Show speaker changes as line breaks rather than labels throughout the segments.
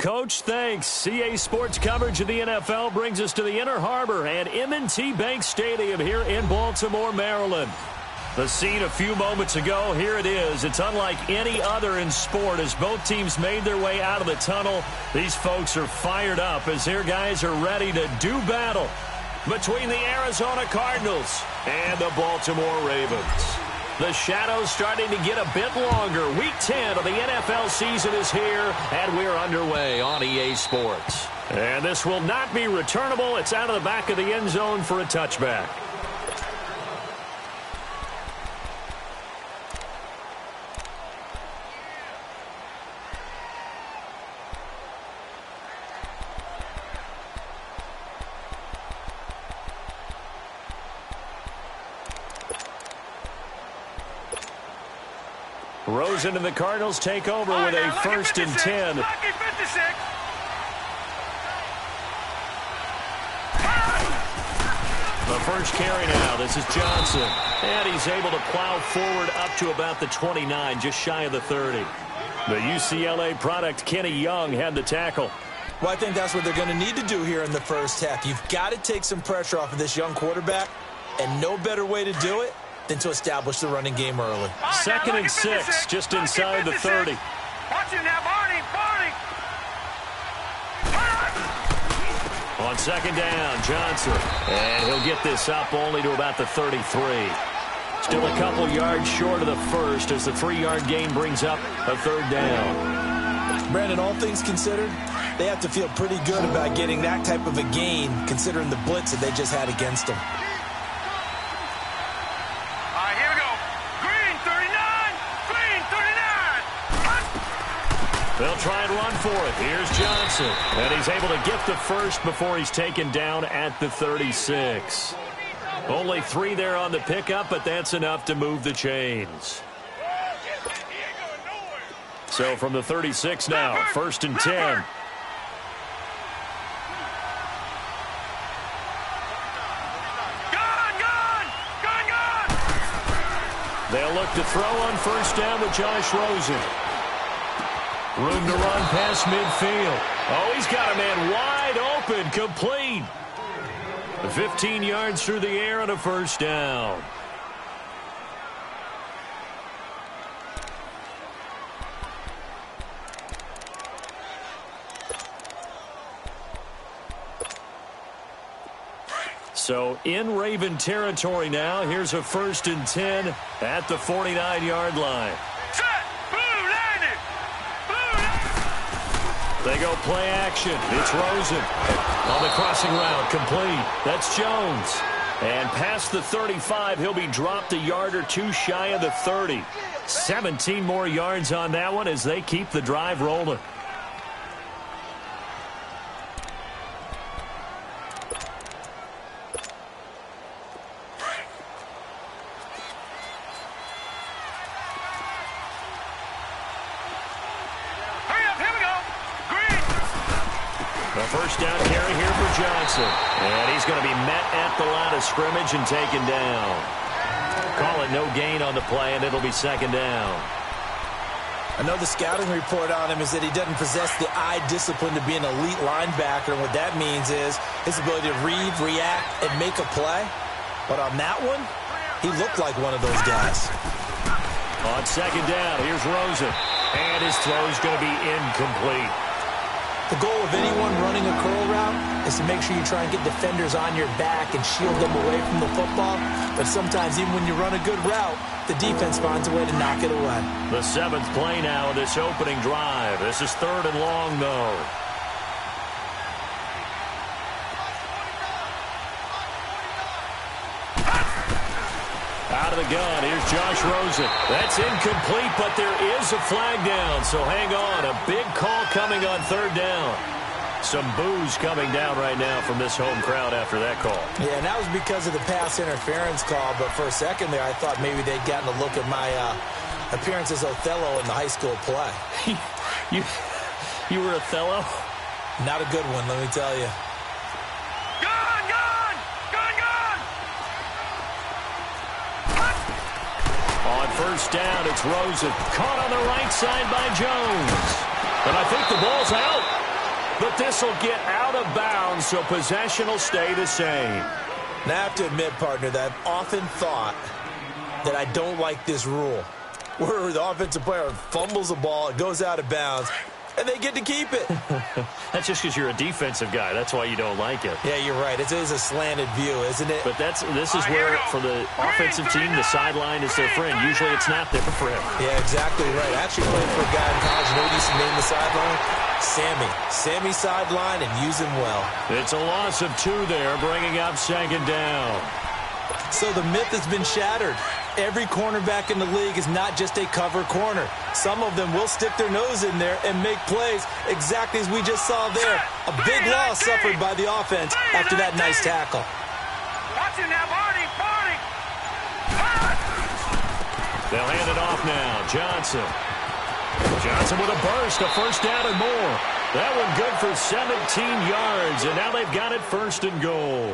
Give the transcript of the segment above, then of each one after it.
Coach, thanks. CA Sports coverage of the NFL brings us to the Inner Harbor and M&T Bank Stadium here in Baltimore, Maryland. The scene a few moments ago, here it is. It's unlike any other in sport as both teams made their way out of the tunnel. These folks are fired up as their guys are ready to do battle between the Arizona Cardinals and the Baltimore Ravens. The shadow's starting to get a bit longer. Week 10 of the NFL season is here, and we're underway on EA Sports. And this will not be returnable. It's out of the back of the end zone for a touchback. Rosen and the Cardinals take over with a 1st and 10. The first carry now. This is Johnson. And he's able to plow forward up to about the 29, just shy of the 30. The UCLA product, Kenny Young, had the tackle.
Well, I think that's what they're going to need to do here in the first half. You've got to take some pressure off of this young quarterback, and no better way to do it than to establish the running game early.
2nd and 6, just inside the 30.
Watch it now, Barney.
On 2nd down, Johnson. And he'll get this up only to about the 33. Still a couple yards short of the first as the 3-yard gain brings up a 3rd down.
Brandon, all things considered, they have to feel pretty good about getting that type of a gain considering the blitz that they just had against them.
They'll try and run for it. Here's Johnson. And he's able to get the first before he's taken down at the 36. Only 3 there on the pickup, but that's enough to move the chains. So from the 36 now, 1st and 10. They'll look to throw on 1st down with Josh Rosen. Room to run past midfield. Oh, he's got a man wide open, complete. 15 yards through the air and a 1st down. So in Raven territory now, here's a 1st and 10 at the 49-yard line. They go play action. It's Rosen. On the crossing route, complete. That's Jones. And past the 35, he'll be dropped a yard or 2 shy of the 30. 17 more yards on that one as they keep the drive rolling. First down carry here for Johnson. And he's going to be met at the line of scrimmage and taken down. Call it no gain on the play, and it'll be 2nd down.
I know the scouting report on him is that he doesn't possess the eye discipline to be an elite linebacker. And what that means is his ability to read, react, and make a play. But on that one, he looked like one of those guys.
On 2nd down, here's Rosen. And his throw's going to be incomplete.
The goal of anyone running a curl route is to make sure you try and get defenders on your back and shield them away from the football. But sometimes even when you run a good route, the defense finds a way to knock it away.
The 7th play now of this opening drive. This is 3rd and long, though. Out of the gun, here's Josh Rosen. That's incomplete, but there is a flag down, so hang on. A big call coming on 3rd down. Some boos coming down right now from this home crowd after that call.
Yeah, and that was because of the pass interference call, but for a second there, I thought maybe they'd gotten a look at my appearance as Othello in the high school play.
You were Othello?
Not a good one, let me tell you.
On 1st down, it's Rosen. Caught on the right side by Jones. And I think the ball's out. But this will get out of bounds, so possession will stay the same.
Now, I have to admit, partner, that I've often thought that I don't like this rule, where the offensive player fumbles the ball, it goes out of bounds, and they get to keep it.
That's just because you're a defensive guy. That's why you don't like it.
Yeah, you're right. It is a slanted view, isn't it?
But this is where, for the offensive team, the sideline is their friend. Usually it's not there for him.
Yeah, exactly right. I actually played for a guy in college. You know what he used to name the sideline? Sammy. Sammy sideline, and use him well.
It's a loss of 2 there, bringing up second down.
So the myth has been shattered. Every cornerback in the league is not just a cover corner. Some of them will stick their nose in there and make plays exactly as we just saw there. A big loss suffered by the offense after that nice tackle.
Watch it now, Barney.
They'll hand it off now. Johnson. Johnson with a burst, a first down and more. That one good for 17 yards, and now they've got it 1st and goal.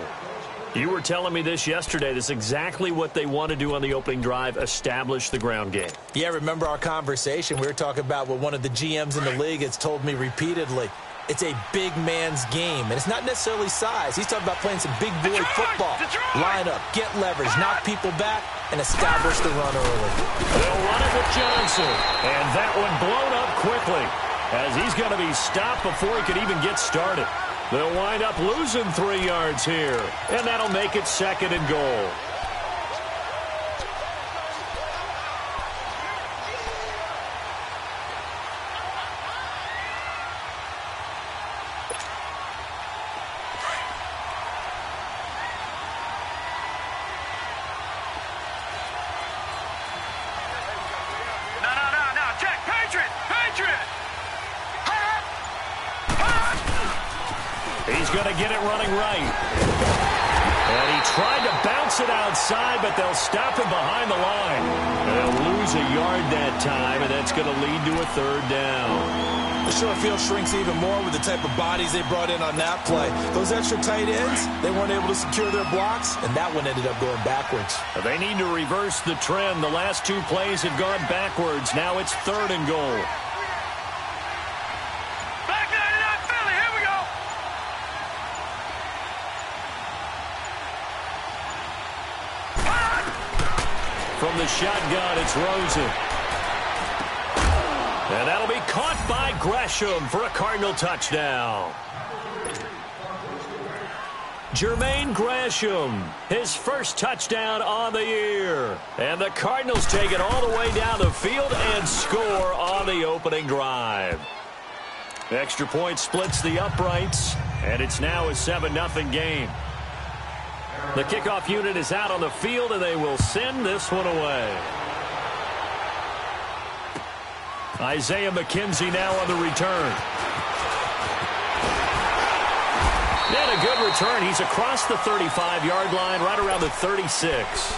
You were telling me this yesterday. This is exactly what they want to do on the opening drive, establish the ground game.
Yeah, remember our conversation? We were talking about what one of the GMs in the league has told me repeatedly. It's a big man's game, and it's not necessarily size. He's talking about playing some big boy football. Line up, get leverage, knock people back, and establish the run early.
They'll run it with Johnson, and that one blown up quickly as he's going to be stopped before he could even get started. They'll wind up losing 3 yards here, and that'll make it 2nd and goal.
No. Check. Patriot.
He's going to get it running right. And he tried to bounce it outside, but they'll stop him behind the line. They'll lose a yard that time, and that's going to lead to a 3rd down.
The short field shrinks even more with the type of bodies they brought in on that play. Those extra tight ends, they weren't able to secure their blocks, and that one ended up going backwards.
They need to reverse the trend. The last 2 plays have gone backwards. Now it's 3rd and goal.
Back 99 Philly. Here we go.
From the shotgun, it's Rosen. And that'll be caught by Gresham for a Cardinal touchdown. Jermaine Gresham, his first touchdown on the year. And the Cardinals take it all the way down the field and score on the opening drive. Extra point splits the uprights, and it's now a 7-0 game. The kickoff unit is out on the field, and they will send this one away. Isaiah McKenzie now on the return. And a good return. He's across the 35-yard line, right around the 36.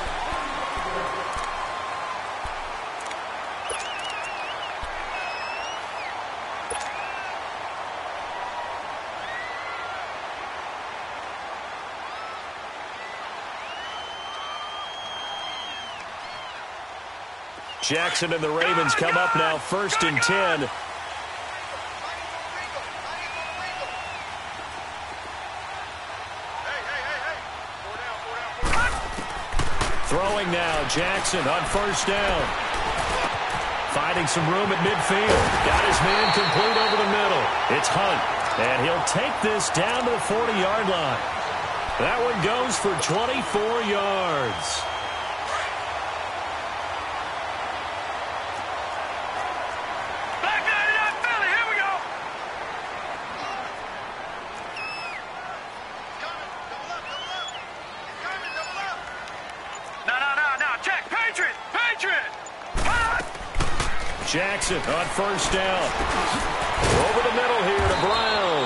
Jackson and the Ravens come up now 1st and 10. Throwing now, Jackson on 1st down. Finding some room at midfield. Got his man complete over the middle. It's Hunt, and he'll take this down to the 40-yard line. That one goes for 24 yards. Jackson on 1st down. Over the middle here to Brown.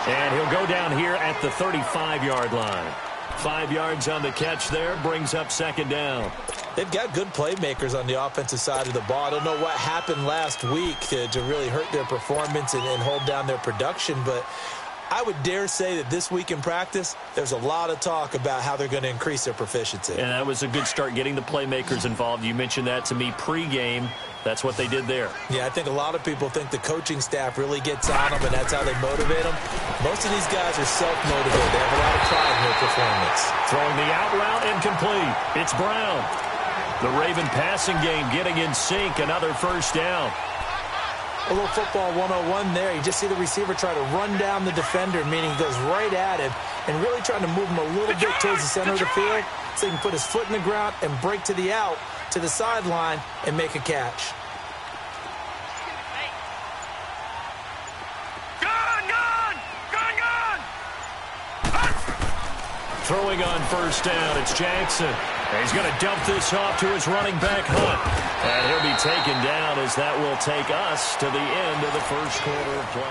And he'll go down here at the 35-yard line. 5 yards on the catch there, brings up 2nd down.
They've got good playmakers on the offensive side of the ball. I don't know what happened last week to really hurt their performance and hold down their production, but I would dare say that this week in practice, there's a lot of talk about how they're going to increase their proficiency.
And that was a good start getting the playmakers involved. You mentioned that to me pregame. That's what they did there.
Yeah, I think a lot of people think the coaching staff really gets on them, and that's how they motivate them. Most of these guys are self-motivated. They have a lot of pride in their performance.
Throwing the out route incomplete. It's Brown. The Raven passing game getting in sync. Another first down.
A little football 101 there. You just see the receiver try to run down the defender, meaning he goes right at him, and really trying to move him a little bit towards the center of the field so he can put his foot in the ground and break to the out, to the sideline, and make a catch.
Throwing on first down, it's Jackson. And he's going to dump this off to his running back, Hunt. And he'll be taken down as that will take us to the end of the first quarter of play.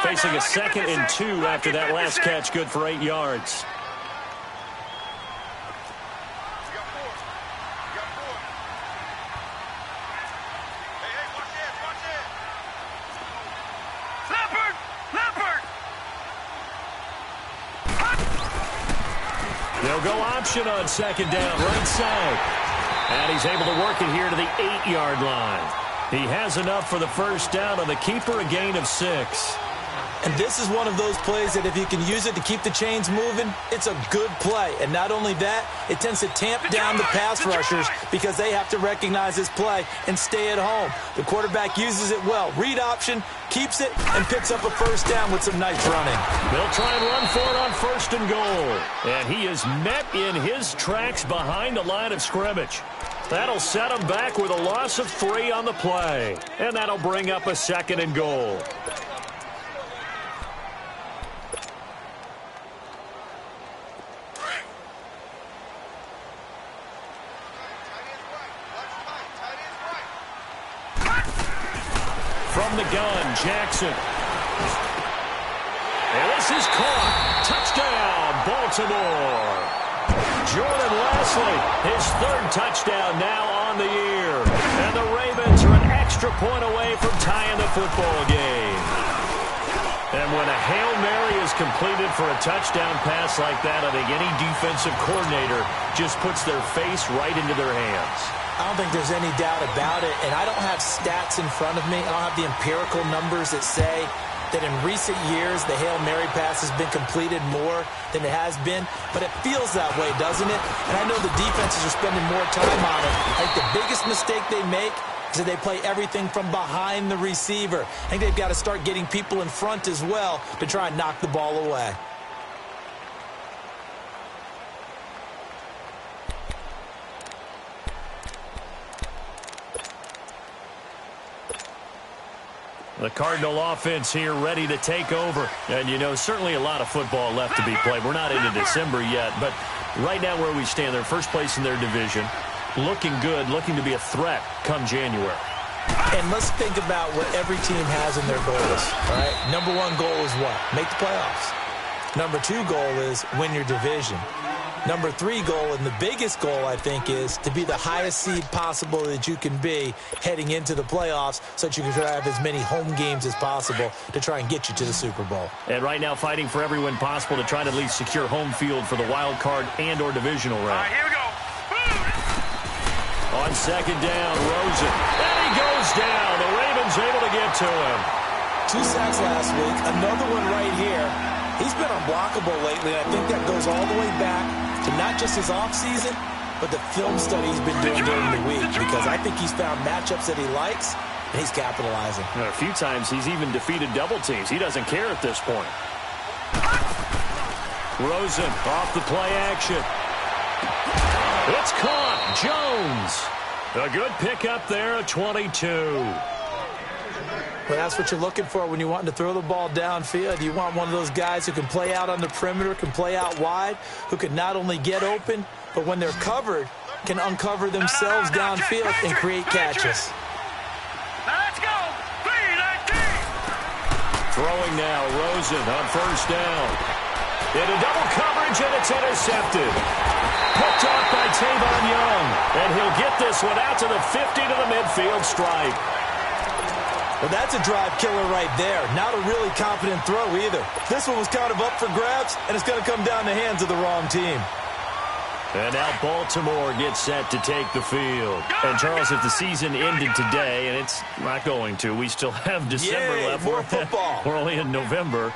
Facing a 2nd and 2 after that last catch, good for 8 yards. They'll go option on 2nd down, right side. And he's able to work it here to the 8-yard line. He has enough for the first down on the keeper, a gain of 6.
And this is one of those plays that if you can use it to keep the chains moving, it's a good play. And not only that, it tends to tamp down the pass rushers because they have to recognize this play and stay at home. The quarterback uses it well. Read option, keeps it, and picks up a first down with some nice running.
They'll try and run for it on 1st and goal. And he is met in his tracks behind the line of scrimmage. That'll set him back with a loss of 3 on the play. And that'll bring up a 2nd and goal. From the gun, Jackson. And this is caught. Touchdown, Baltimore. Jordan Wesley, his 3rd touchdown now on the year. And the Ravens are an extra point away from tying the football game. And when a Hail Mary is completed for a touchdown pass like that, I think any defensive coordinator just puts their face right into their hands.
I don't think there's any doubt about it, and I don't have stats in front of me. I don't have the empirical numbers that say that in recent years the Hail Mary pass has been completed more than it has been, but it feels that way, doesn't it? And I know the defenses are spending more time on it. I think the biggest mistake they make is that they play everything from behind the receiver. I think they've got to start getting people in front as well to try and knock the ball away.
The Cardinal offense here ready to take over. And, you know, certainly a lot of football left to be played. We're not into December yet, but right now where we stand, they're first place in their division. Looking good, looking to be a threat come January.
And let's think about what every team has in their goals, all right? Number 1 goal is what? Make the playoffs. Number 2 goal is win your division. Number 3 goal, and the biggest goal, I think, is to be the highest seed possible that you can be heading into the playoffs so that you can have as many home games as possible to try and get you to the Super Bowl.
And right now fighting for every win possible to try to at least secure home field for the wild card and or divisional round.
All right, here we go.
On 2nd down, Rosen. And he goes down. The Ravens able to get to him.
2 sacks last week. Another one right here. He's been unblockable lately, and I think that goes all the way back to not just his offseason, but the film study he's been doing during the week, because I think he's found matchups that he likes, and he's capitalizing.
A few times he's even defeated double teams. He doesn't care at this point. Rosen off the play action. It's caught. Jones. A good pickup there at 22.
Well, that's what you're looking for when you want to throw the ball downfield. You want one of those guys who can play out on the perimeter, can play out wide, who can not only get open, but when they're covered, can uncover themselves downfield and create catches.
Now let's go. 3-19.
Throwing now, Rosen on 1st down. Into double coverage, and it's intercepted. Picked off by Tavon Young. And he'll get this one out to the 50 to the midfield stripe.
Well, that's a drive killer right there. Not a really confident throw either. This one was kind of up for grabs, and it's going to come down the hands of the wrong team.
And now Baltimore gets set to take the field. And, Charles, if the season ended today, and it's not going to, we still have December left.
More football.
We're only in November.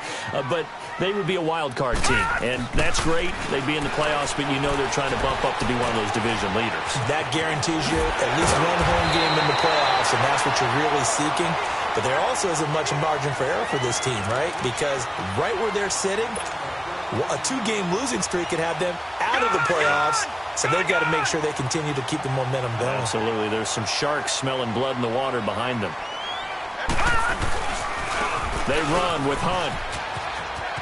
But they would be a wild card team. And that's great. They'd be in the playoffs, but you know they're trying to bump up to be one of those division leaders.
That guarantees you at least one home game in the playoffs, and that's what you're really seeking. But there also isn't much margin for error for this team, right? Because right where they're sitting, a two-game losing streak could have them out of the playoffs, so they've got to make sure they continue to keep the momentum going.
Absolutely. There's some sharks smelling blood in the water behind them. They run with Hunt.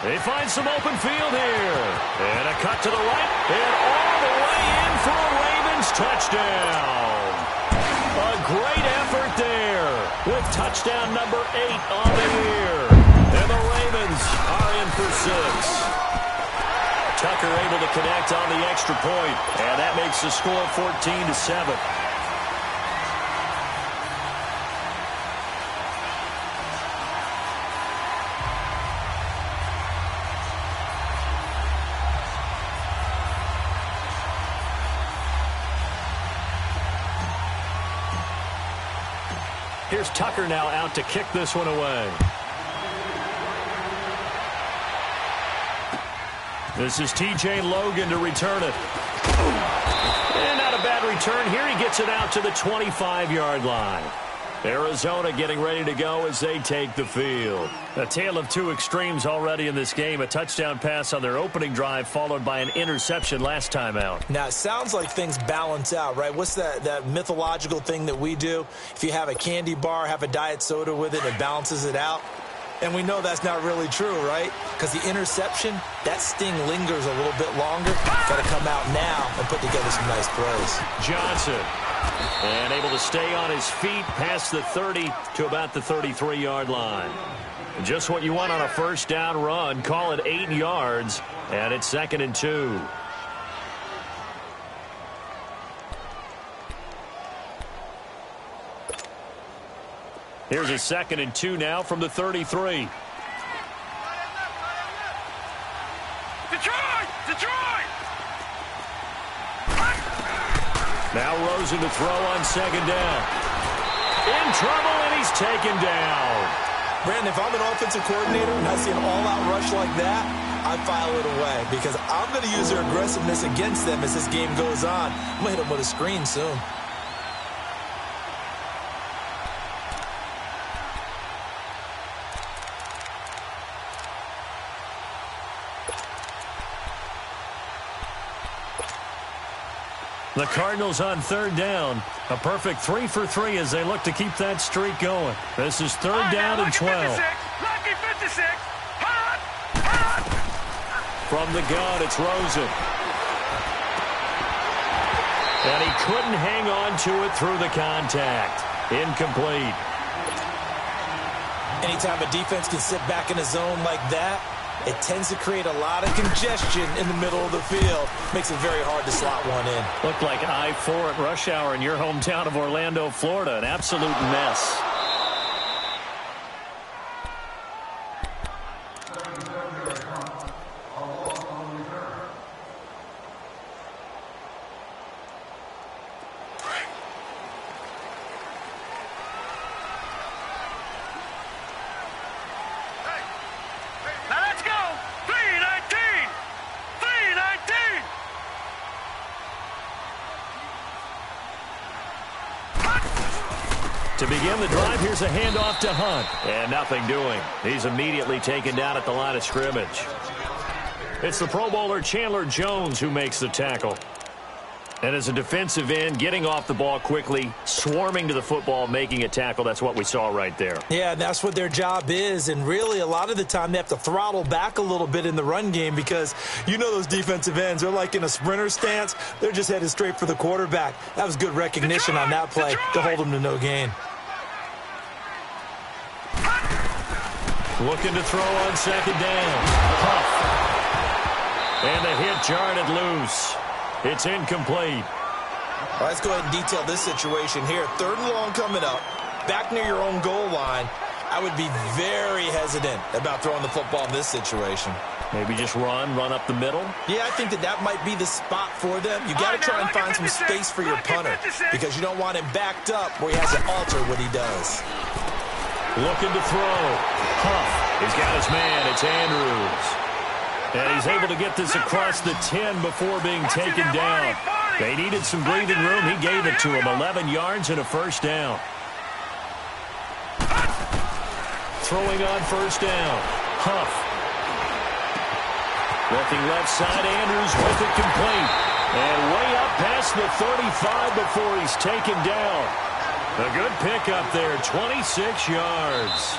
They find some open field here. And a cut to the right. And all the way in for a Ravens touchdown. A great effort there with touchdown number 8 on the year. And the Ravens are in for 6. Tucker able to connect on the extra point, and that makes the score 14-7. Here's Tucker now out to kick this one away. This is T.J. Logan to return it. And not a bad return here. He gets it out to the 25-yard line. Arizona getting ready to go as they take the field. A tale of two extremes already in this game. A touchdown pass on their opening drive followed by an interception last time out.
Now, it sounds like things balance out, right? What's that mythological thing that we do? If you have a candy bar, have a diet soda with it, it balances it out. And we know that's not really true, right? Because the interception, that sting lingers a little bit longer. Got to come out now and put together some nice plays.
Johnson. And able to stay on his feet past the 30 to about the 33-yard line. Just what you want on a first down run. Call it 8 yards. And it's 2nd and 2. Here's a 2nd and 2 now from the 33.
Detroit!
Now Rosen to throw on 2nd down. In trouble, and he's taken down.
Brandon, if I'm an offensive coordinator and I see an all-out rush like that, I file it away because I'm going to use their aggressiveness against them as this game goes on. I'm going to hit them with a screen soon.
The Cardinals on 3rd down. A perfect 3 for 3 as they look to keep that streak going. This is 3rd down and 12.
Lucky 56. Hot.
From the gun, it's Rosen. And he couldn't hang on to it through the contact. Incomplete.
Anytime a defense can sit back in a zone like that, it tends to create a lot of congestion in the middle of the field. Makes it very hard to slot one in.
Looked like I-4 at rush hour in your hometown of Orlando, Florida. An absolute mess. To begin the drive, here's a handoff to Hunt. And nothing doing. He's immediately taken down at the line of scrimmage. It's the Pro Bowler Chandler Jones who makes the tackle. And as a defensive end, getting off the ball quickly, swarming to the football, making a tackle, that's what we saw right there.
Yeah, that's what their job is. And really, a lot of the time, they have to throttle back a little bit in the run game because you know those defensive ends, they're like in a sprinter stance. They're just headed straight for the quarterback. That was good recognition on that play to hold them to no gain.
Looking to throw on 2nd down. Huff. And the hit jarred it loose. It's incomplete.
All right, let's go ahead and detail this situation here. 3rd and long coming up. back near your own goal line, I would be very hesitant about throwing the football in this situation.
Maybe just run up the middle?
Yeah, I think that might be the spot for them. You got to try and find some space for your punter because you don't want him backed up where he has to alter what he does.
Looking to throw. Huff. He's got his man. It's Andrews. And he's able to get this across the 10 before being taken down. They needed some breathing room. He gave it to him. 11 yards and a first down. Throwing on first down. Huff. Looking left side, Andrews with it complete. And way up past the 35 before he's taken down. A good pickup there, 26 yards.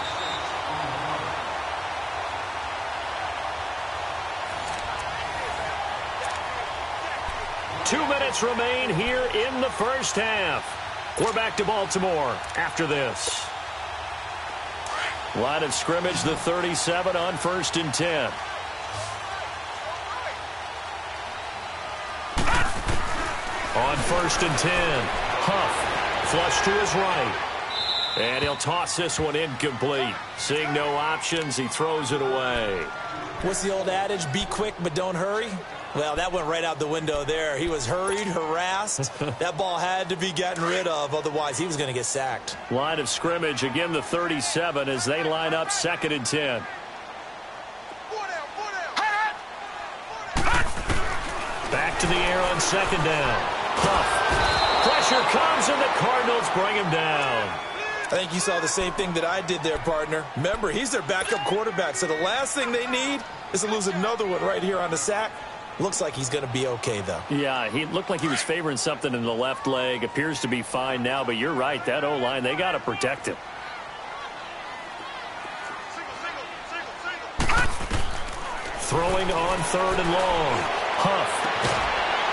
Two minutes remain here in the first half. We're back to Baltimore after this. Line of scrimmage, the 37 on 1st and 10. On 1st and 10, Huff, flush to his right. And he'll toss this one incomplete. Seeing no options, he throws it away.
What's the old adage? Be quick, but don't hurry? Well, that went right out the window there. He was hurried, harassed. That ball had to be gotten rid of, otherwise he was going to get sacked.
Line of scrimmage, again the 37 as they line up 2nd and 10. Back to the air on 2nd down. Huff. Pressure comes and the Cardinals bring him down.
I think you saw the same thing that I did there, partner. Remember, he's their backup quarterback, so the last thing they need is to lose another one right here on the sack. Looks like he's going to be okay, though.
Yeah, he looked like he was favoring something in the left leg. Appears to be fine now, but you're right. That O-line, they got to protect him. Throwing on 3rd and long. Huff.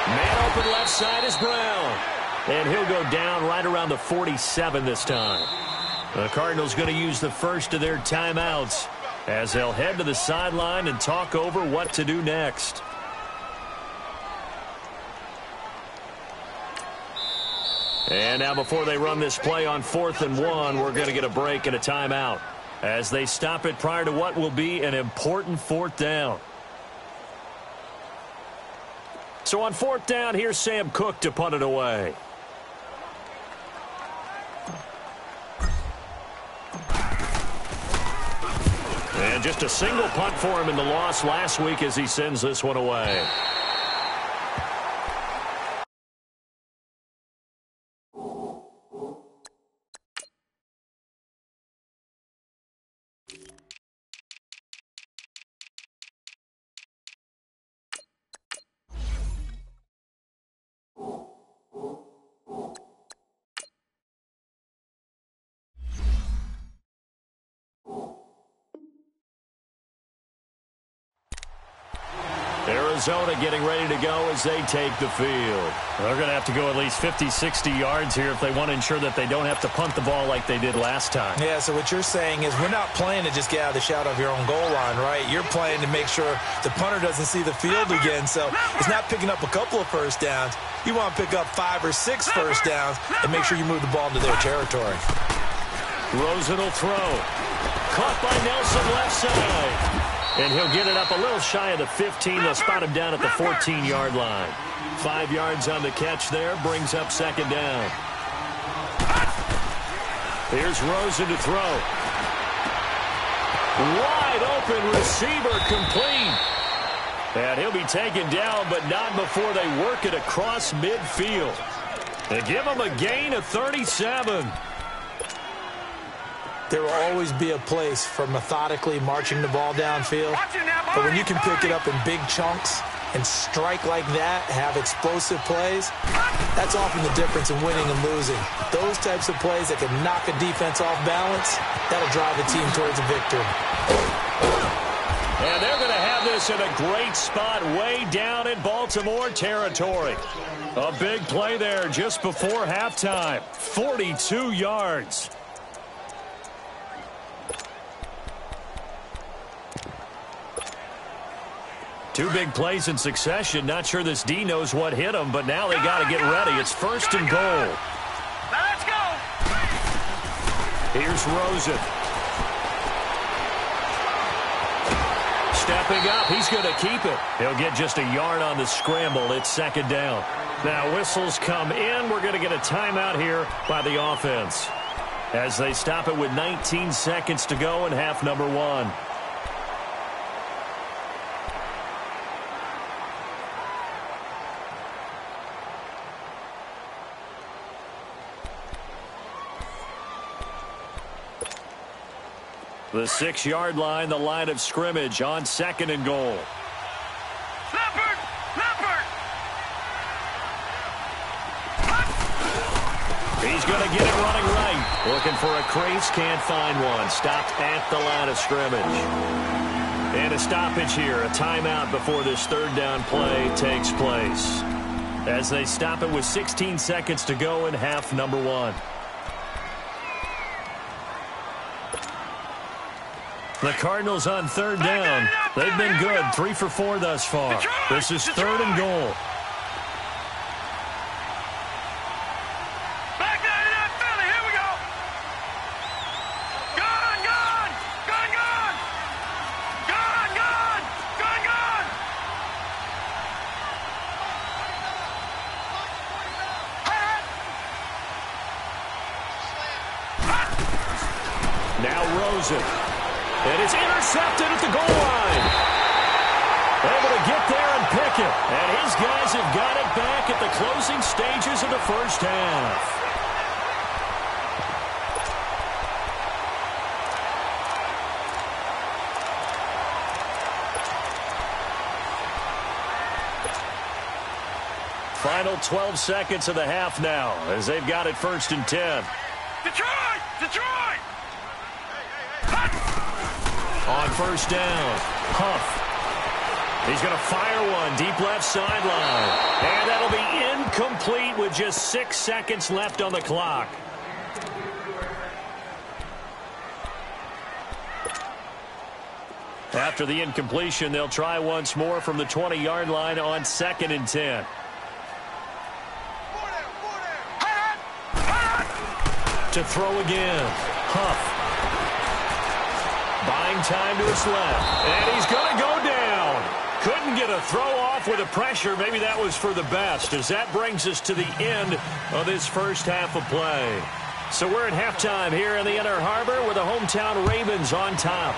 Man open left side is Brown. And he'll go down right around the 47 this time. The Cardinals going to use the first of their timeouts as they'll head to the sideline and talk over what to do next. And now before they run this play on 4th and 1, we're going to get a break and a timeout as they stop it prior to what will be an important 4th down. So on 4th down, here's Sam Cook to punt it away. And just a single punt for him in the loss last week as he sends this one away. Arizona getting ready to go as they take the field. They're going to have to go at least 50, 60 yards here if they want to ensure that they don't have to punt the ball like they did last time.
Yeah, so what you're saying is we're not playing to just get out of the shadow of your own goal line, right? You're playing to make sure the punter doesn't see the field again. So it's not picking up a couple of first downs. You want to pick up 5 or 6 first downs and make sure you move the ball into their territory.
Rosen will throw. Caught by Nelson left side. And he'll get it up a little shy of the 15. They'll spot him down at the 14-yard line. 5 yards on the catch there. Brings up 2nd down. Here's Rosen to throw. Wide open receiver complete. And he'll be taken down, but not before they work it across midfield. They give him a gain of 37.
There will always be a place for methodically marching the ball downfield. But when you can pick it up in big chunks and strike like that, have explosive plays, that's often the difference in winning and losing. Those types of plays that can knock a defense off balance, that'll drive a team towards a victory.
And they're going to have this in a great spot way down in Baltimore territory. A big play there just before halftime. 42 yards. Two big plays in succession. Not sure this D knows what hit him, but now they got to get ready. It's 1st and goal.
Let's go.
Here's Rosen. Stepping up, he's going to keep it. He'll get just a yard on the scramble. It's second down. Now whistles come in. We're going to get a timeout here by the offense as they stop it with 19 seconds to go in half number one. The 6-yard line, the line of scrimmage on second and goal.
Leopard! Leopard!
He's going to get it running right. Looking for a crease, can't find one. Stopped at the line of scrimmage. And a stoppage here, a timeout before this third down play takes place. As they stop it with 16 seconds to go in half number one. The Cardinals on third down. They've been good, 3 for 4 thus far. This is third and goal.
Back down to that Philly. Here we go. Gone, gone, gone, gone. Gone, gone, gone, gone.
Now Rosen. And it's intercepted at the goal line. Able to get there and pick it. And his guys have got it back at the closing stages of the first half. Final 12 seconds of the half now as they've got it first and 10.
Detroit! Detroit!
On first down, Huff. He's going to fire one deep left sideline. And that'll be incomplete with just 6 seconds left on the clock. After the incompletion, they'll try once more from the 20-yard line on second and 10. To throw again, Huff. Buying time to his left. And he's going to go down. Couldn't get a throw off with the pressure. Maybe that was for the best, as that brings us to the end of this first half of play. So we're at halftime here in the Inner Harbor with the hometown Ravens on top.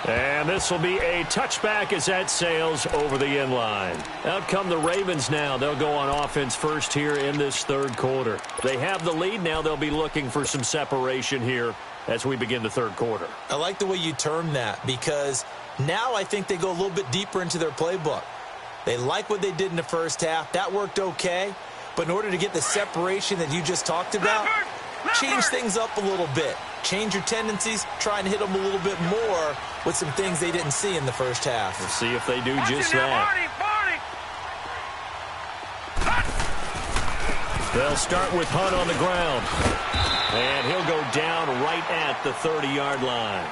And this will be a touchback as that sails over the end line. Out come the Ravens now. They'll go on offense first here in this third quarter. They have the lead now. They'll be looking for some separation here as we begin the third quarter.
I like the way you term that, because now I think they go a little bit deeper into their playbook. They like what they did in the first half. That worked okay. But in order to get the separation that you just talked about, change things up a little bit. Change your tendencies, try and hit them a little bit more with some things they didn't see in the first half.
We'll see if they do just that. They'll start with Hunt on the ground. And he'll go down right at the 30-yard line.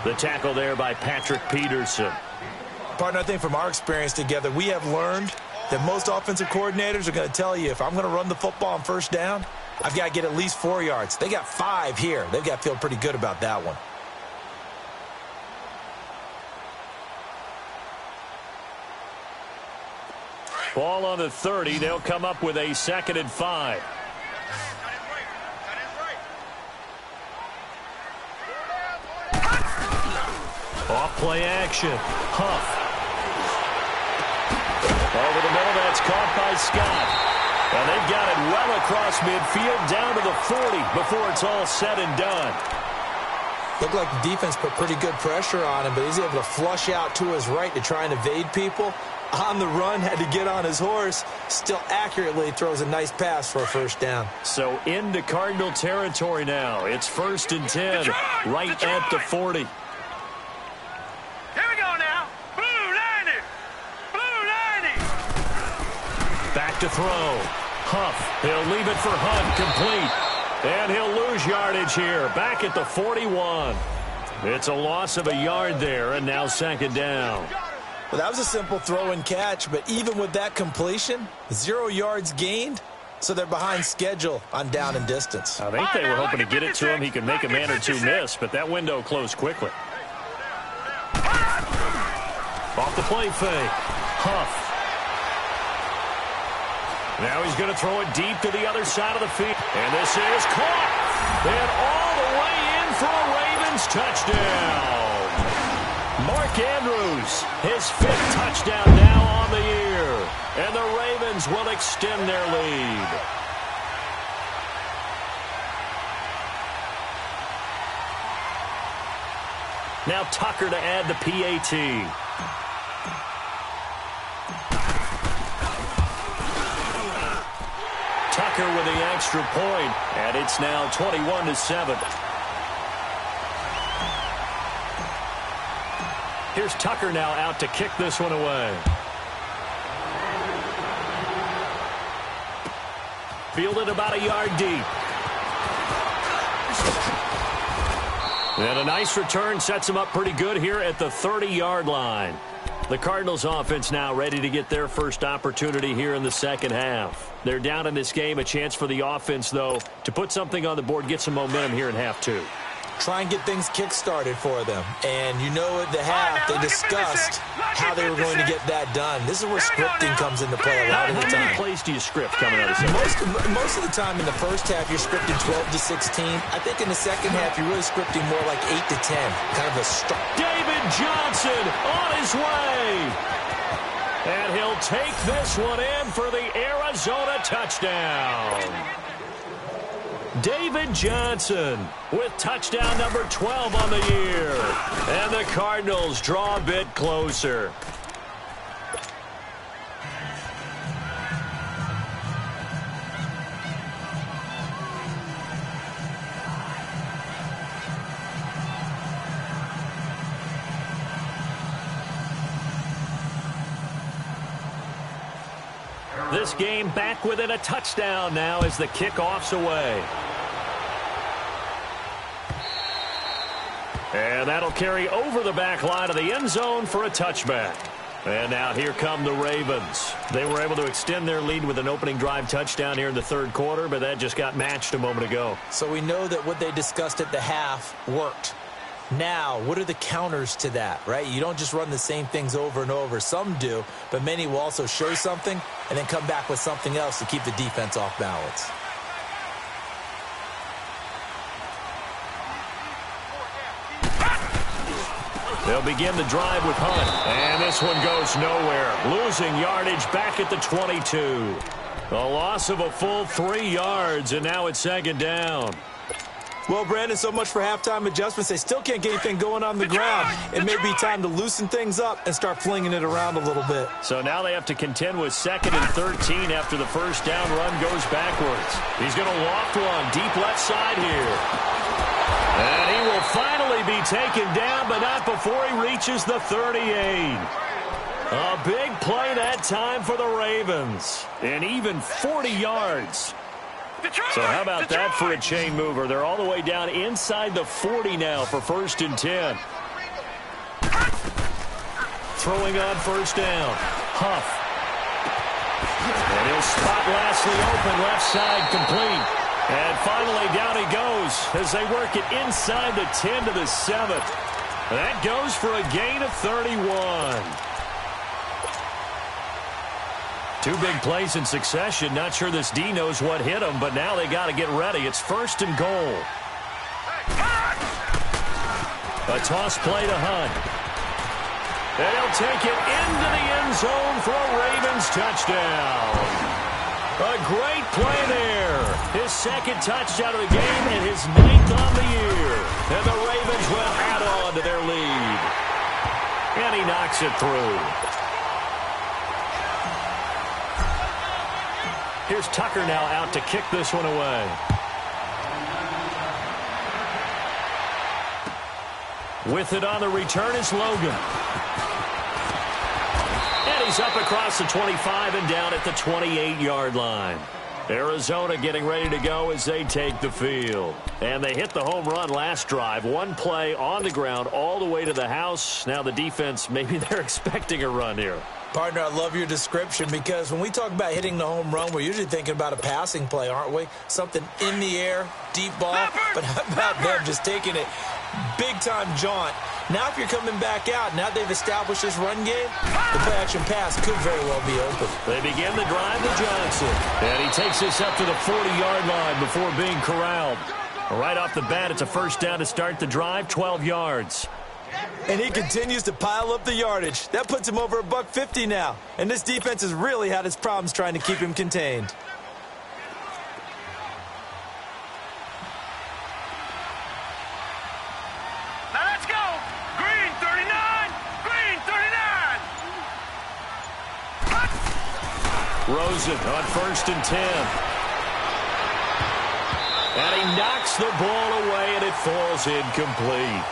The tackle there by Patrick Peterson.
Partner, I think from our experience together, we have learned that most offensive coordinators are going to tell you, if I'm going to run the football on first down, I've got to get at least 4 yards. They got 5 here. They've got to feel pretty good about that one.
Ball on the 30. They'll come up with a 2nd and 5. Off play action. Huff. Over the middle, that's caught by Scott. And they've got it well across midfield down to the 40 before it's all said and done.
Looked like the defense put pretty good pressure on him, but he's able to flush out to his right to try and evade people. On the run, had to get on his horse. Still accurately throws a nice pass for a first down.
So into Cardinal territory now. It's 1st and 10, right at the 40.
Here we go now. Blue 90. Blue 90.
Back to throw. Huff. He'll leave it for Hunt. Complete. And he'll lose yardage here. Back at the 41. It's a loss of a yard there, and now 2nd down.
Well, that was a simple throw and catch, but even with that completion, 0 yards gained, So they're behind schedule on down and distance.
I think they were hoping to get it to him. He could make a man or two miss, but that window closed quickly. Off the play fake. Huff. Now he's going to throw it deep to the other side of the field. And this is caught. And all the way in for a Ravens touchdown. Mark Andrews, his 5th touchdown now on the year. And the Ravens will extend their lead. Now Tucker to add the PAT. Tucker with the extra point, and it's now 21-7. Here's Tucker now out to kick this one away. Fielded about a yard deep. And a nice return sets him up pretty good here at the 30-yard line. The Cardinals offense now ready to get their first opportunity here in the second half. They're down in this game. A chance for the offense, though, to put something on the board, get some momentum here in half 2.
Try and get things kick-started for them. And you know at the half, they discussed how they were going to get that done. This is where scripting comes into play a lot of the time.
How many plays do you script coming out of the second?
Most of the time in the first half, you're scripting 12 to 16. I think in the second half, you're really scripting more like 8 to 10. Kind of a start.
David Johnson on his way. And he'll take this one in for the Arizona touchdown. David Johnson with touchdown number 12 on the year. And the Cardinals draw a bit closer. This game back within a touchdown now as the kickoff's away. And that'll carry over the back line of the end zone for a touchback. And now here come the Ravens. They were able to extend their lead with an opening drive touchdown here in the third quarter, but that just got matched a moment ago.
So we know that what they discussed at the half worked. Now, what are the counters to that, right? You don't just run the same things over and over. Some do, but many will also show something and then come back with something else to keep the defense off balance.
They'll begin the drive with Hunt. And this one goes nowhere. Losing yardage back at the 22. A loss of a full 3 yards, and now it's second down.
Well, Brandon, so much for halftime adjustments. They still can't get anything going on the ground. It may be time to loosen things up and start flinging it around a little bit.
So now they have to contend with 2nd and 13 after the first down run goes backwards. He's going to loft one deep left side here. And he will finally be taken down, but not before he reaches the 38. A big play that time for the Ravens. And even 40 yards. So how about that for a chain mover? They're all the way down inside the 40 now for 1st and 10. Throwing on first down. Huff. And he'll spot Lashley open, left side complete. And finally down he goes as they work it inside the 10 to the 7. That goes for a gain of 31. 2 big plays in succession. Not sure this D knows what hit him, but now they got to get ready. It's 1st and goal. A toss play to Hunt. And he'll take it into the end zone for a Ravens touchdown. A great play there. His 2nd touchdown of the game and his 9th on the year. And the Ravens will add on to their lead. And he knocks it through. Here's Tucker now out to kick this one away. With it on the return is Logan. And he's up across the 25 and down at the 28-yard line. Arizona getting ready to go as they take the field. And they hit the home run last drive. 1 play on the ground all the way to the house. Now the defense, maybe they're expecting a run here.
Partner, I love your description because when we talk about hitting the home run, we're usually thinking about a passing play, aren't we? Something in the air, deep ball. But how about them just taking it big-time jaunt? Now if you're coming back out, now they've established this run game, the play-action pass could very well be open.
They begin the drive to Johnson. And he takes this up to the 40-yard line before being corralled. Right off the bat, it's a first down to start the drive, 12 yards.
And he continues to pile up the yardage. That puts him over $150 now. And this defense has really had its problems trying to keep him contained.
Now let's go. Green 39. Green 39.
Rosen on 1st and 10. And he knocks the ball away, and it falls incomplete.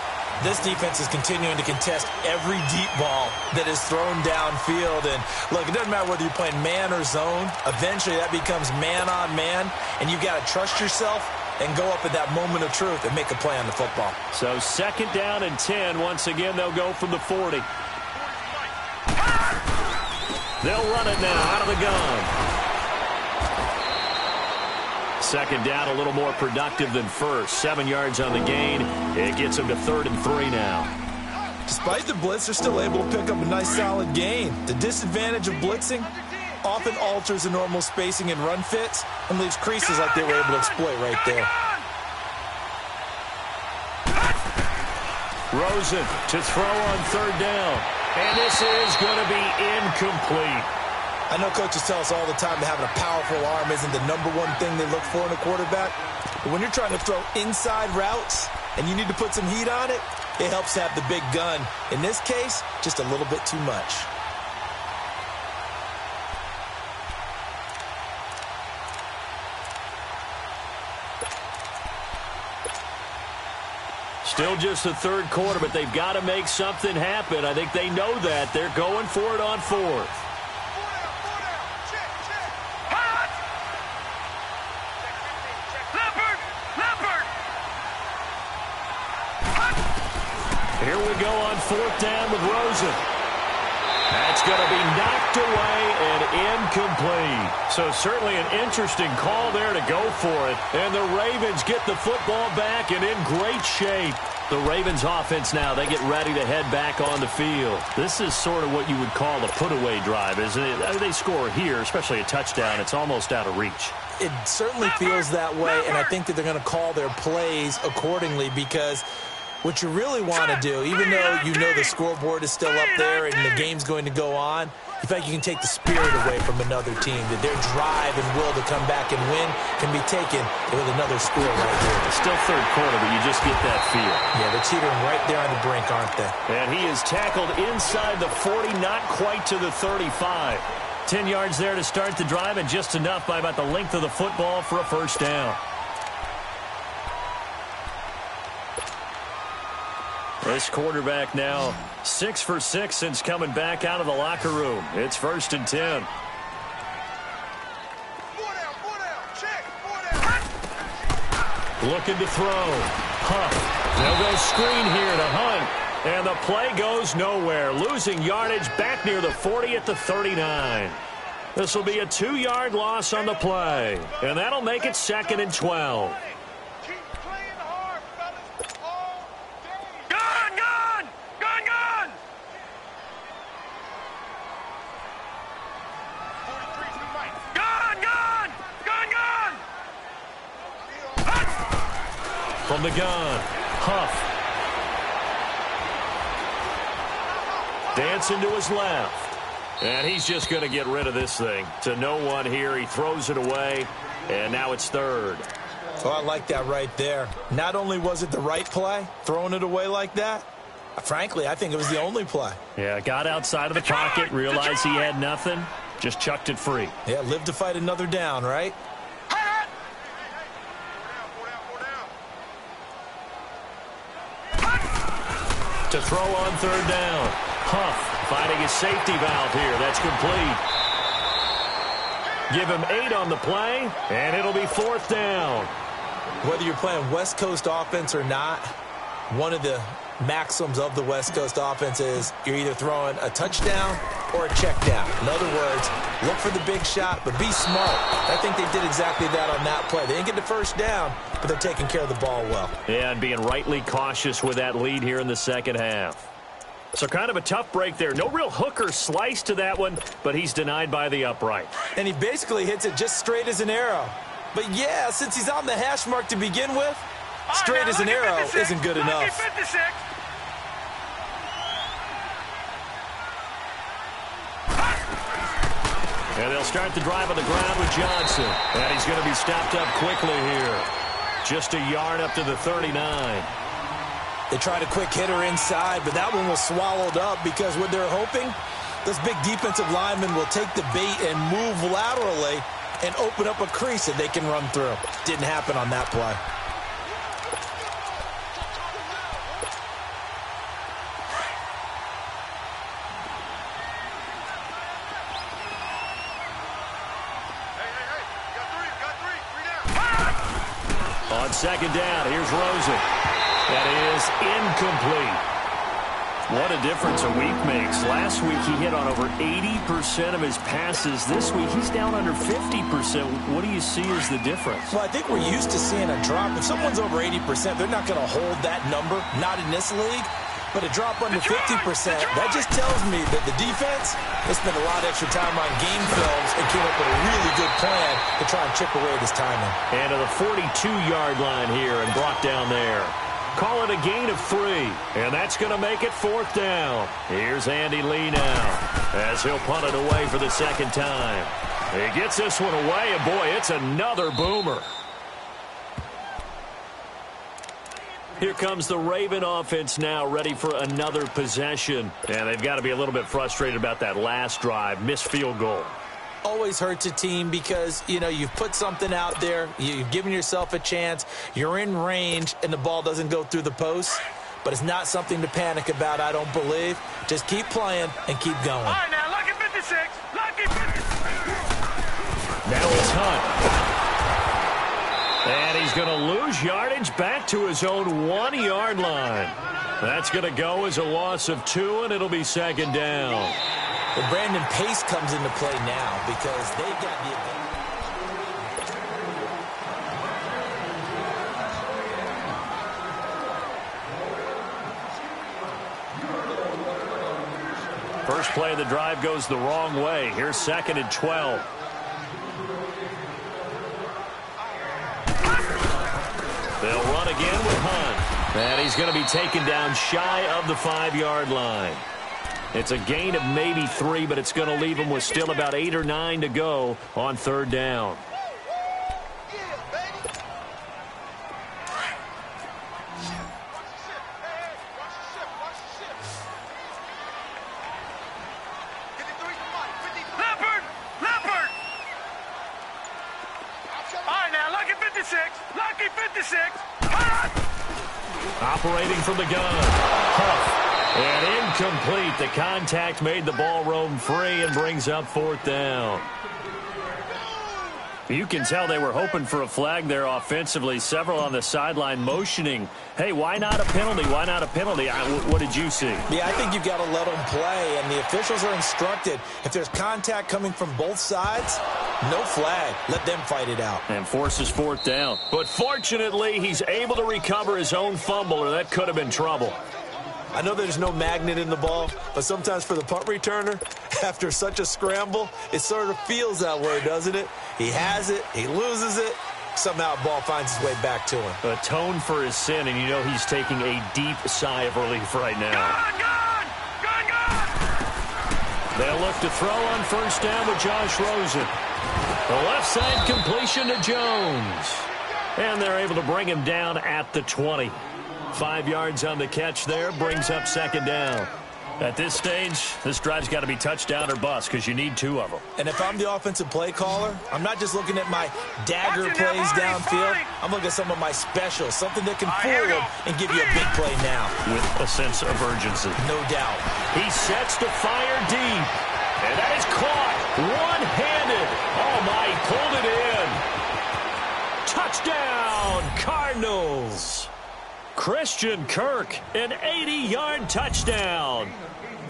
This defense is continuing to contest every deep ball that is thrown downfield. And, look, it doesn't matter whether you're playing man or zone. Eventually, that becomes man-on-man, and you've got to trust yourself and go up at that moment of truth and make a play on the football.
So 2nd down and 10. Once again, they'll go from the 40. They'll run it now out of the gun. 2nd down, a little more productive than first. 7 yards on the gain. It gets them to 3rd and 3 now.
Despite the blitz, they're still able to pick up a nice, solid gain. The disadvantage of blitzing often alters the normal spacing and run fits and leaves creases like they were able to exploit right there.
Rosen to throw on 3rd down. And this is going to be incomplete.
I know coaches tell us all the time that having a powerful arm isn't the #1 thing they look for in a quarterback. But when you're trying to throw inside routes and you need to put some heat on it, it helps to have the big gun. In this case, just a little bit too much.
Still just the 3rd quarter, but they've got to make something happen. I think they know that. They're going for it on 4th. Here we go on 4th down with Rosen. That's going to be knocked away and incomplete. So certainly an interesting call there to go for it. And the Ravens get the football back and in great shape. The Ravens offense now, they get ready to head back on the field. This is sort of what you would call a put-away drive, isn't it? I mean, they score here, especially a touchdown. It's almost out of reach.
It certainly feels that way, and I think that they're going to call their plays accordingly because what you really want to do, even though you know the scoreboard is still up there and the game's going to go on, you feel like you can take the spirit away from another team, that their drive and will to come back and win can be taken with another score right here.
It's still 3rd quarter, but you just get that feel.
Yeah, they're teetering right there on the brink, aren't they?
And he is tackled inside the 40, not quite to the 35. 10 yards there to start the drive, and just enough by about the length of the football for a first down. This quarterback now 6 for 6 since coming back out of the locker room. It's 1st and 10. Looking to throw. Huff. They'll go screen here to Hunt. And the play goes nowhere. Losing yardage back near the 40 at the 39. This will be a 2-yard loss on the play. And that'll make it 2nd and 12. From the gun, Huff. Dancing to his left. And he's just going to get rid of this thing. To no one here. He throws it away. And now it's 3rd.
Oh, I like that right there. Not only was it the right play, throwing it away like that, frankly, I think it was the only play.
Yeah, got outside of the pocket, realized he had nothing, just chucked it free.
Yeah, live to fight another down, right?
To throw on 3rd down. Huff finding his safety valve here. That's complete. Give him 8 on the play, and it'll be 4th down.
Whether you're playing West Coast offense or not, one of the maxims of the West Coast offense is you're either throwing a touchdown or a check down. In other words, look for the big shot, but be smart. I think they did exactly that on that play. They didn't get the first down, but they're taking care of the ball well.
Yeah, and being rightly cautious with that lead here in the second half. So kind of a tough break there. No real hook or slice to that one, but he's denied by the upright.
And he basically hits it just straight as an arrow. But yeah, since he's on the hash mark to begin with, straight as an arrow isn't good enough.
And they'll start the drive on the ground with Johnson. And he's going to be stopped up quickly here. Just a yard up to the 39.
They tried a quick hitter inside, but that one was swallowed up because what they're hoping, those big defensive linemen will take the bait and move laterally and open up a crease that they can run through. Didn't happen on that play.
On second down, here's Rosen. That is incomplete. What a difference a week makes. Last week he hit on over 80% of his passes. This week he's down under 50%. What do you see as the difference?
Well, I think we're used to seeing a drop. If someone's over 80%, they're not going to hold that number. Not in this league. But a drop under 50%, that just tells me that the defense has spent a lot of extra time on game films and came up with a really good plan to try and chip away at his timing.
And to the 42-yard line here and brought down there. Call it a gain of 3, and that's going to make it 4th down. Here's Andy Lee now as he'll punt it away for the second time. He gets this one away, and boy, it's another boomer. Here comes the Raven offense now, ready for another possession. And they've got to be a little bit frustrated about that last drive, missed field goal.
Always hurts a team because, you know, you've put something out there, you've given yourself a chance, you're in range, and the ball doesn't go through the post. But it's not something to panic about, I don't believe. Just keep playing and keep going.
All right, now, lucky 56. Lucky 56.
Now it's Hunt. And he's going to lose yardage back to his own 1-yard line. That's going to go as a loss of 2, and it'll be second down.
But Brandon Pace comes into play now because they've got the advantage.
First play of the drive goes the wrong way. Here's 2nd and 12. They'll run again with Hunt. And he's going to be taken down shy of the 5-yard line. It's a gain of maybe 3, but it's going to leave him with still about 8 or 9 to go on 3rd down. Operating from the gun. Huff. And incomplete. The contact made the ball roam free and brings up 4th down. You can tell they were hoping for a flag there offensively. Several on the sideline motioning. Hey, why not a penalty? Why not a penalty? What did you see?
Yeah, I think you've got to let them play, and the officials are instructed. If there's contact coming from both sides, no flag. Let them fight it out.
And forces 4th down. But fortunately, he's able to recover his own fumble, or that could have been trouble.
I know there's no magnet in the ball, but sometimes for the punt returner, after such a scramble, it sort of feels that way, doesn't it? He has it, he loses it, somehow the ball finds its way back to him.
Atone for his sin, and you know he's taking a deep sigh of relief right now.
Gone!
They'll look to throw on 1st down with Josh Rosen. The left side completion to Jones. And they're able to bring him down at the 20. 5 yards on the catch there, brings up 2nd down. At this stage, this drive's got to be touchdown or bust because you need 2 of them.
And if I'm the offensive play caller, I'm not just looking at my dagger plays downfield. I'm looking at some of my specials, something that can fool them and give you a big play now.
With a sense of urgency.
No doubt.
He sets to fire deep. And that is caught one-handed. Oh, my, he pulled it in. Touchdown, Cardinals. Christian Kirk, an 80-yard touchdown.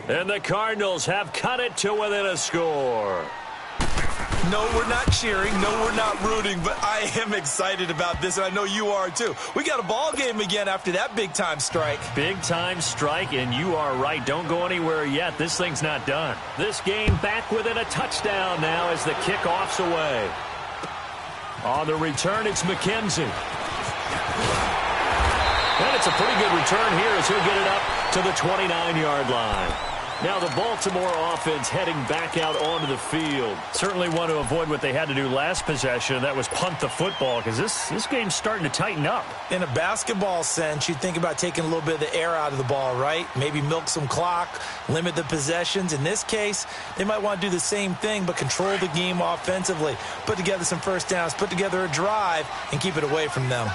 And the Cardinals have cut it to within a score.
No, we're not cheering. No, we're not rooting, but I am excited about this, and I know you are too. We got a ball game again after that big-time strike.
Big-time strike, and you are right. Don't go anywhere yet. This thing's not done. This game back within a touchdown now as the kickoff's away. On the return, it's McKenzie. And it's a pretty good return here as he'll get it up to the 29-yard line. Now the Baltimore offense heading back out onto the field. Certainly want to avoid what they had to do last possession. That was punt the football because this game's starting to tighten up.
In a basketball sense, you think about taking a little bit of the air out of the ball, right? Maybe milk some clock, limit the possessions. In this case, they might want to do the same thing but control the game offensively. Put together some first downs, put together a drive, and keep it away from them.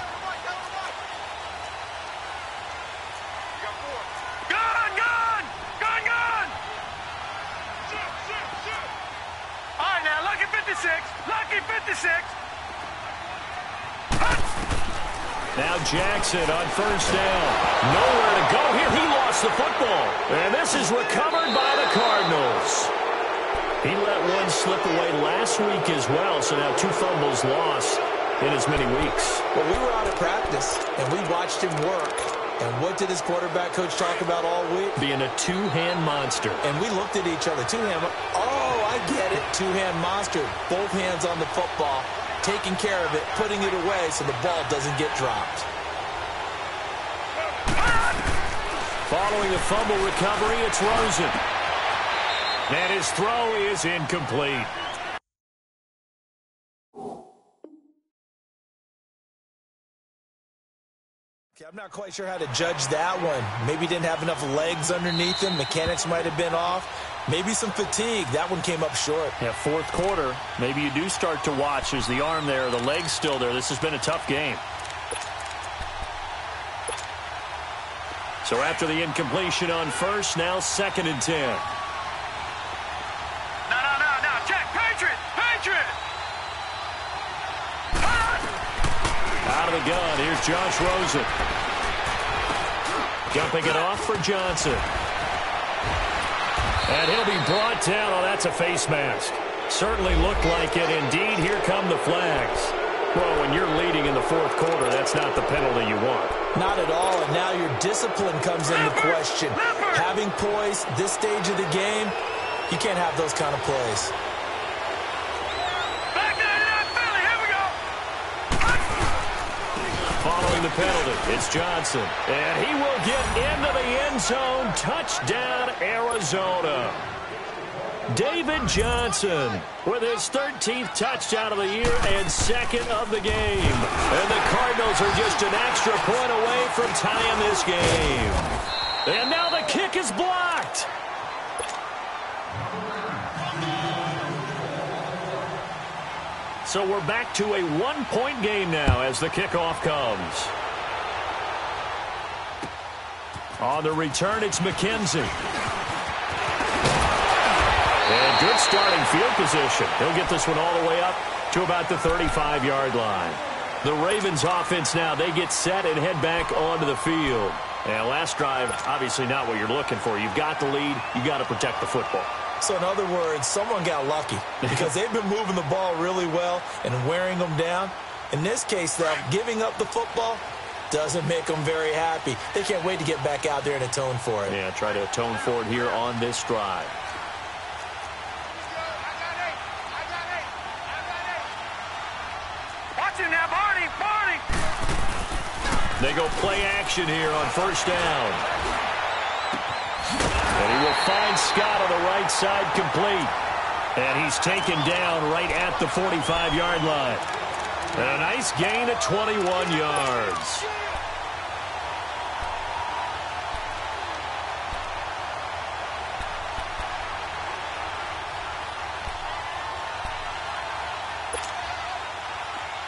Now Jackson on first down. Nowhere to go here. He lost the football. And this is recovered by the Cardinals. He let one slip away last week as well, so now 2 fumbles lost in as many weeks.
Well, we were out of practice, and we watched him work. And what did his quarterback coach talk about all week?
Being a two-hand monster.
And we looked at each other. Two-hand. Oh, I get it. Two-hand monster. Both hands on the football. Taking care of it, putting it away so the ball doesn't get dropped.
Following a fumble recovery, it's Rosen. And his throw is incomplete.
I'm not quite sure how to judge that one. Maybe didn't have enough legs underneath him. Mechanics might have been off. Maybe some fatigue. That one came up short.
Yeah, fourth quarter. Maybe you do start to watch. There's the arm there, the leg's still there. This has been a tough game. So after the incompletion on first, now 2nd and 10.
No. Check. Patriot.
Out of the gun. Here's Josh Rosen. Jumping it off for Johnson. And he'll be brought down. Oh, that's a face mask. Certainly looked like it. Indeed, here come the flags. Well, when you're leading in the fourth quarter, that's not the penalty you want.
Not at all, and now your discipline comes into question. Having poise this stage of the game, you can't have those kind of plays.
Following the penalty, it's Johnson. And he will get into the end zone. Touchdown, Arizona. David Johnson with his 13th touchdown of the year and 2nd of the game. And the Cardinals are just an extra point away from tying this game. And now the kick is blocked. So we're back to a 1-point game now as the kickoff comes. On the return, it's McKenzie. And good starting field position. He'll get this one all the way up to about the 35-yard line. The Ravens offense now, they get set and head back onto the field. And last drive, obviously not what you're looking for. You've got the lead. You've got to protect the football.
So in other words, someone got lucky because they've been moving the ball really well and wearing them down. In this case, though, giving up the football doesn't make them very happy. They can't wait to get back out there and atone for it.
Yeah, try to atone for it here on this drive.
Watch it now, Barney.
They go play action here on first down. And he will find Scott on the right side complete. And he's taken down right at the 45-yard line. And a nice gain of 21 yards.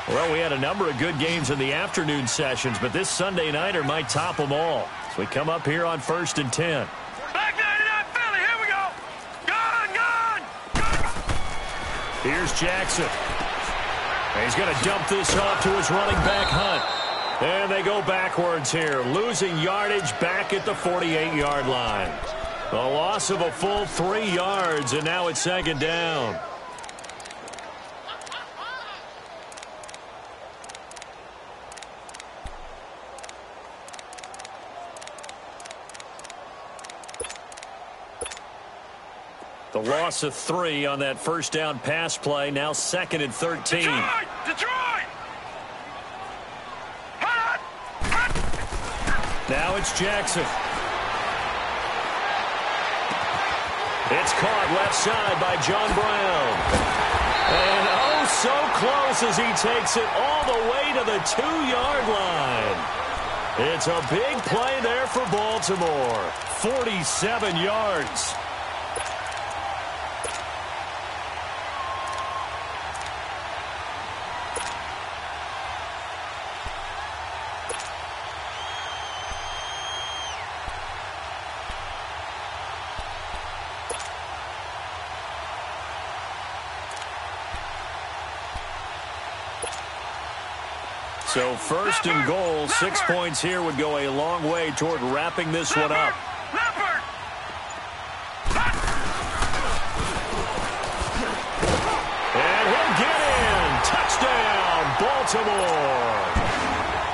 Well, we had a number of good games in the afternoon sessions, but this Sunday nighter might top them all. So we come up here on 1st and 10.
Back 99, Philly, here we go. Gone.
Here's Jackson. And he's going to dump this off to his running back, Hunt. And they go backwards here, losing yardage back at the 48-yard line. A loss of a full 3 yards, and now it's second down. The loss of 3 on that first down pass play. Now second and 13.
Detroit!
Now it's Jackson. It's caught left side by John Brown. And oh, so close as he takes it all the way to the 2-yard line. It's a big play there for Baltimore. 47 yards. So first and goal, 6 points here would go a long way toward wrapping this one up. And he'll get in. Touchdown, Baltimore.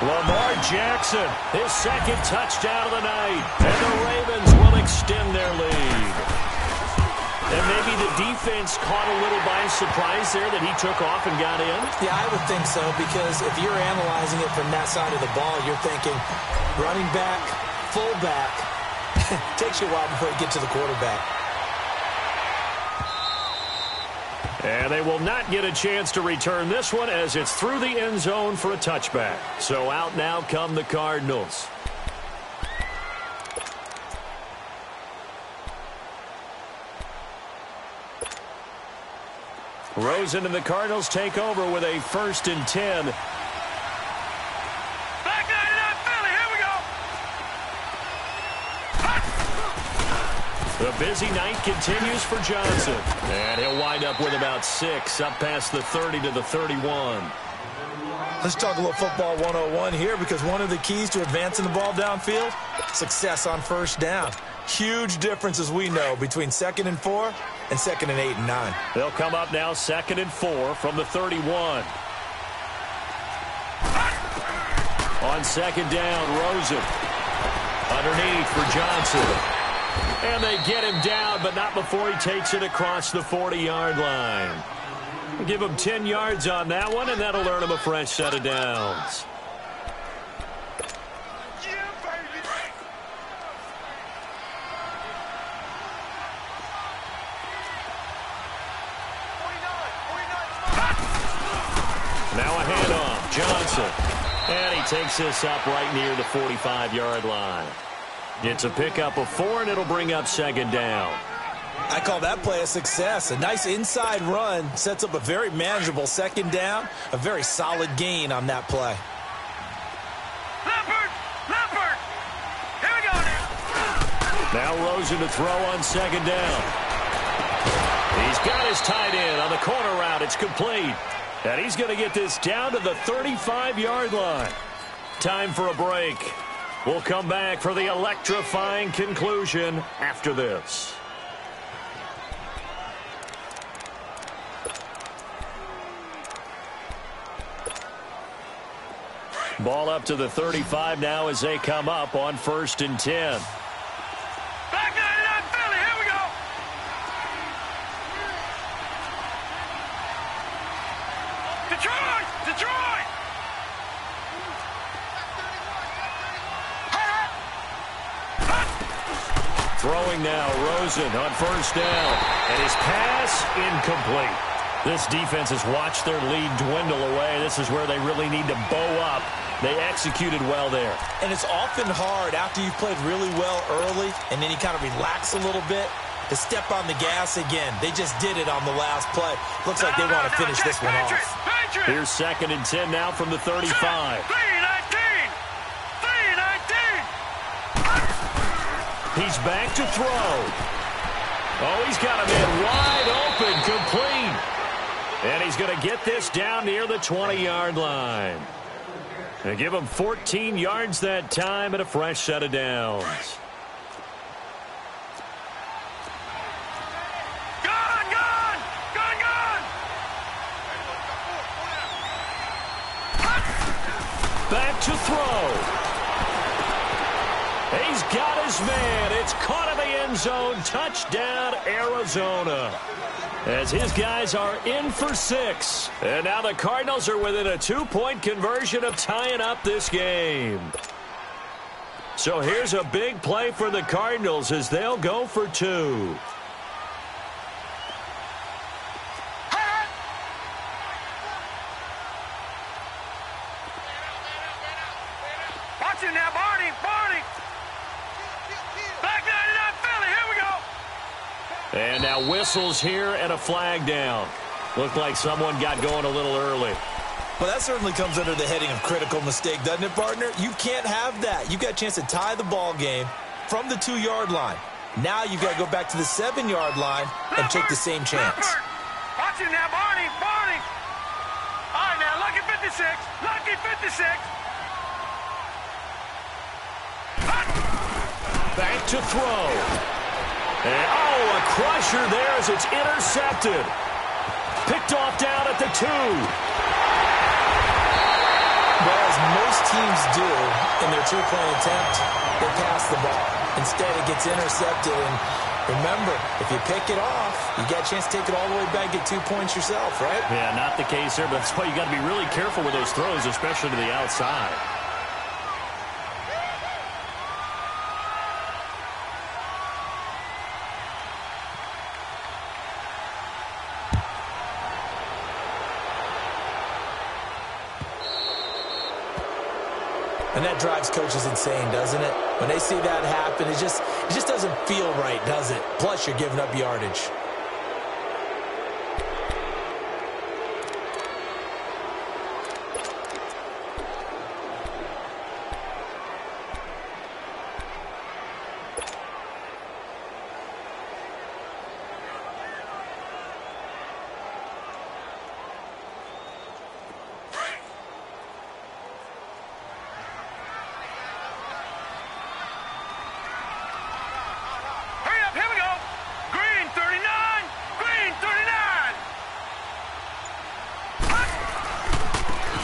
Lamar Jackson, his second touchdown of the night. And the Ravens will extend their lead. And maybe the defense caught a little by surprise there that he took off and got in?
Yeah, I would think so, because if you're analyzing it from that side of the ball, you're thinking running back, fullback. Takes you a while before you get to the quarterback.
And they will not get a chance to return this one as it's through the end zone for a touchback. So out now come the Cardinals. Rosen and the Cardinals take over with a 1st and 10.
Back 99 Philly, here we go.
The busy night continues for Johnson. And he'll wind up with about 6, up past the 30 to the 31.
Let's talk a little football 101 here, because one of the keys to advancing the ball downfield, success on first down. Huge difference, as we know, between 2nd and 4 and 2nd and 8 and 9.
They'll come up now 2nd and 4 from the 31. On 2nd down, Rosen. Underneath for Johnson. And they get him down, but not before he takes it across the 40-yard line. Give him 10 yards on that one, and that'll earn him a fresh set of downs. Now a handoff, Johnson. And he takes this up right near the 45-yard line. It's a pickup of 4, and it'll bring up 2nd down.
I call that play a success. A nice inside run sets up a very manageable 2nd down. A very solid gain on that play.
Leopard! Here we go
now. Now Rosen to throw on 2nd down. He's got his tight end on the corner route. It's complete. And he's going to get this down to the 35-yard line. Time for a break. We'll come back for the electrifying conclusion after this. Ball up to the 35 now as they come up on 1st and 10.
Back 99 Philly, here we go. Detroit!
Throwing now, Rosen on 1st down. And his pass incomplete. This defense has watched their lead dwindle away. This is where they really need to bow up. They executed well there.
And it's often hard after you've played really well early and then you kind of relax a little bit to step on the gas again. They just did it on the last play. Looks like they want to finish this one off.
Here's 2nd and 10 now from the 35.
3-19!
He's back to throw. Oh, he's got a man wide open, complete. And he's going to get this down near the 20-yard line. And give him 14 yards that time and a fresh set of downs. back to throw. He's got his man. It's caught in the end zone. Touchdown, Arizona. As his guys are in for 6. And now the Cardinals are within a 2-point conversion of tying up this game. So here's a big play for the Cardinals as they'll go for 2.
Watch it now, Barney. Back 99 Philly, here we go.
And now whistles here and a flag down. Looked like someone got going a little early.
Well, that certainly comes under the heading of critical mistake, doesn't it, partner? You can't have that. You've got a chance to tie the ball game from the 2-yard line. Now you've got to go back to the 7-yard line and take the same chance.
Watch it now, Barney. All right, now, lucky 56. Lucky 56.
Back to throw. And, a crusher there as it's intercepted. Picked off down at the 2.
Well, as most teams do in their 2-point attempt, they pass the ball. Instead, it gets intercepted. And remember, if you pick it off, you get a chance to take it all the way back, get 2 points yourself, right?
Yeah, not the case there, but that's why you got to be really careful with those throws, especially to the outside.
And that drives coaches insane, doesn't it? When they see that happen, it just doesn't feel right, does it? Plus, you're giving up yardage.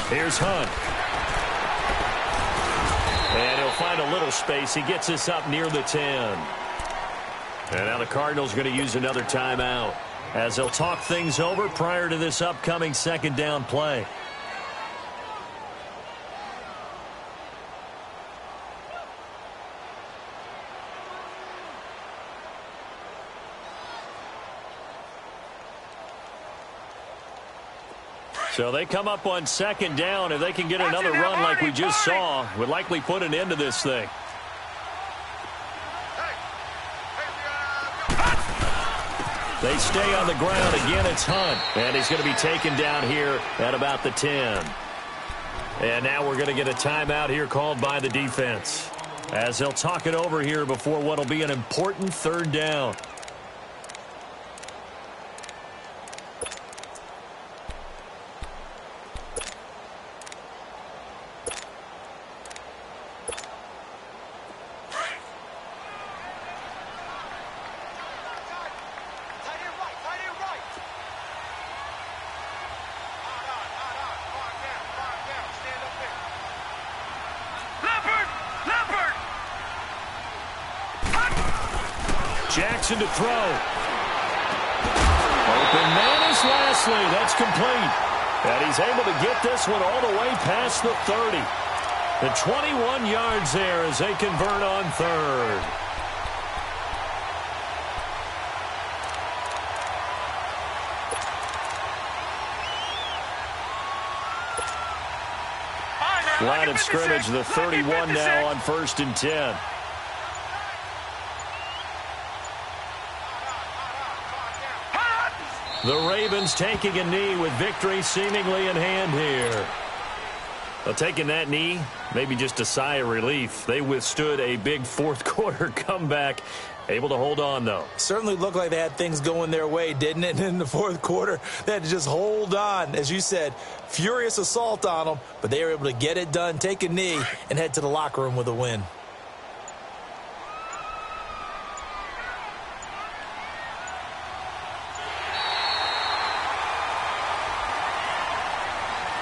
Here's Hunt. And he'll find a little space. He gets this up near the 10. And now the Cardinals going to use another timeout as they'll talk things over prior to this upcoming 2nd down play. So they come up on 2nd down. If they can get another run like we just saw, would likely put an end to this thing. They stay on the ground. Again, it's Hunt. And he's going to be taken down here at about the 10. And now we're going to get a timeout here called by the defense, as they'll talk it over here before what will be an important 3rd down. Jackson to throw. Open man is Lashley. That's complete. And he's able to get this one all the way past the 30. The 21 yards there as they convert on 3rd. Line of scrimmage, the 31 now on 1st and 10. The Ravens taking a knee with victory seemingly in hand here. Well, taking that knee, maybe just a sigh of relief. They withstood a big 4th quarter comeback. Able to hold on, though.
Certainly looked like they had things going their way, didn't it? And in the 4th quarter, they had to just hold on. As you said, furious assault on them, but they were able to get it done, take a knee, and head to the locker room with a win.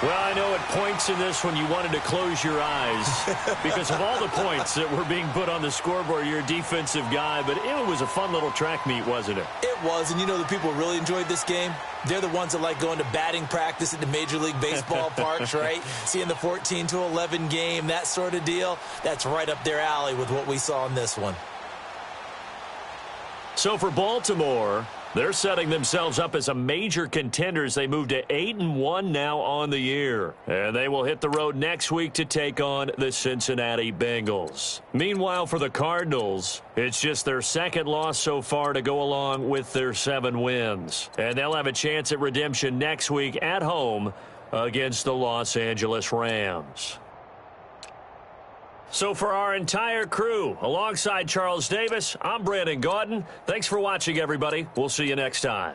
Well, I know at
points in this one you wanted to close your eyes because of all the points that were being put on the scoreboard. You're a defensive guy, but it was a fun little track meet, wasn't it?
It was, and you know the people who really enjoyed this game? They're the ones that like going to batting practice at the Major League Baseball parks, right? Seeing the 14-11 game, that sort of deal. That's right up their alley with what we saw in this one.
So for Baltimore, they're setting themselves up as a major contender as they move to 8-1 now on the year. And they will hit the road next week to take on the Cincinnati Bengals. Meanwhile, for the Cardinals, it's just their second loss so far to go along with their 7 wins. And they'll have a chance at redemption next week at home against the Los Angeles Rams. So for our entire crew, alongside Charles Davis, I'm Brandon Gaudin. Thanks for watching, everybody. We'll see you next time.